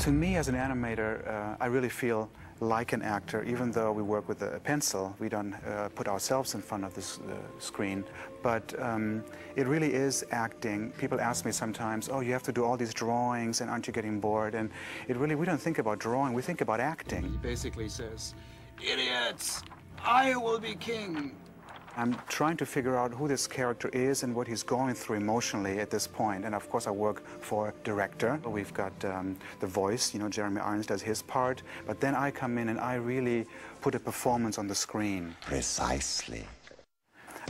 To me, as an animator, I really feel like an actor. Even though we work with a pencil, we don't put ourselves in front of this screen. But it really is acting. People ask me sometimes, oh, you have to do all these drawings, and aren't you getting bored? And it really, we don't think about drawing, we think about acting. He basically says, idiots, I will be king. I'm trying to figure out who this character is and what he's going through emotionally at this point. And of course, I work for a director. We've got the voice, you know, Jeremy Irons does his part. But then I come in and I really put a performance on the screen. Precisely.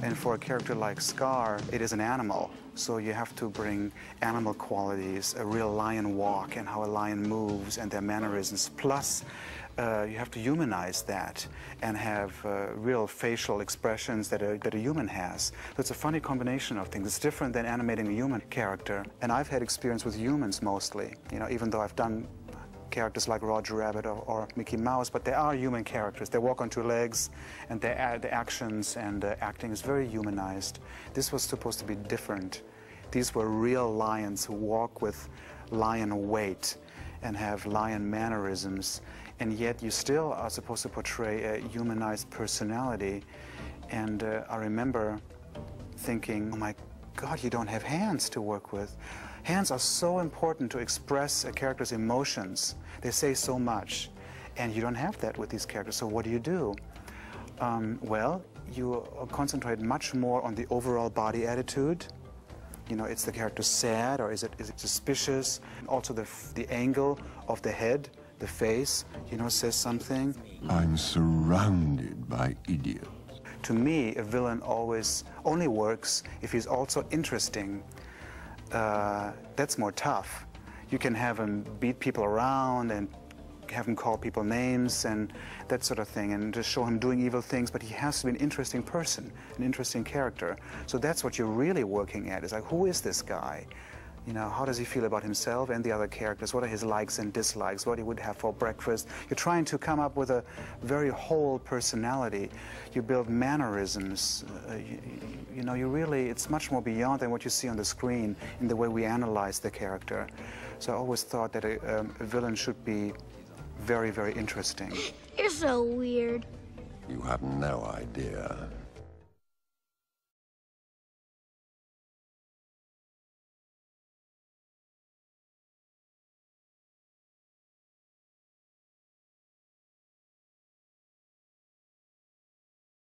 And for a character like Scar, it is an animal. So you have to bring animal qualities, a real lion walk and how a lion moves and their mannerisms. Plus, you have to humanize that and have real facial expressions that a human has. So it's a funny combination of things. It's different than animating a human character. And I've had experience with humans mostly, you know, even though I've done characters like Roger Rabbit or Mickey Mouse, but they are human characters. They walk on two legs, and the actions and acting is very humanized. This was supposed to be different. These were real lions who walk with lion weight and have lion mannerisms, and yet you still are supposed to portray a humanized personality. And I remember thinking, oh my God, you don't have hands to work with. Hands are so important to express a character's emotions. They say so much, and you don't have that with these characters. So what do? Well, you concentrate much more on the overall body attitude. You know, is the character sad, or is it suspicious? And also the angle of the head, the face, you know, says something. I'm surrounded by idiots. To me, a villain always only works if he's also interesting. That's more tough. You can have him beat people around and have him call people names and that sort of thing, and just show him doing evil things, but he has to be an interesting person, an interesting character. So that's what you're really working at, is like, who is this guy? You know, how does he feel about himself and the other characters? What are his likes and dislikes? What he would have for breakfast? You're trying to come up with a very whole personality. You build mannerisms. You know, you really, it's much more beyond than what you see on the screen in the way we analyze the character. So I always thought that a villain should be very, very interesting. You're so weird. You have no idea.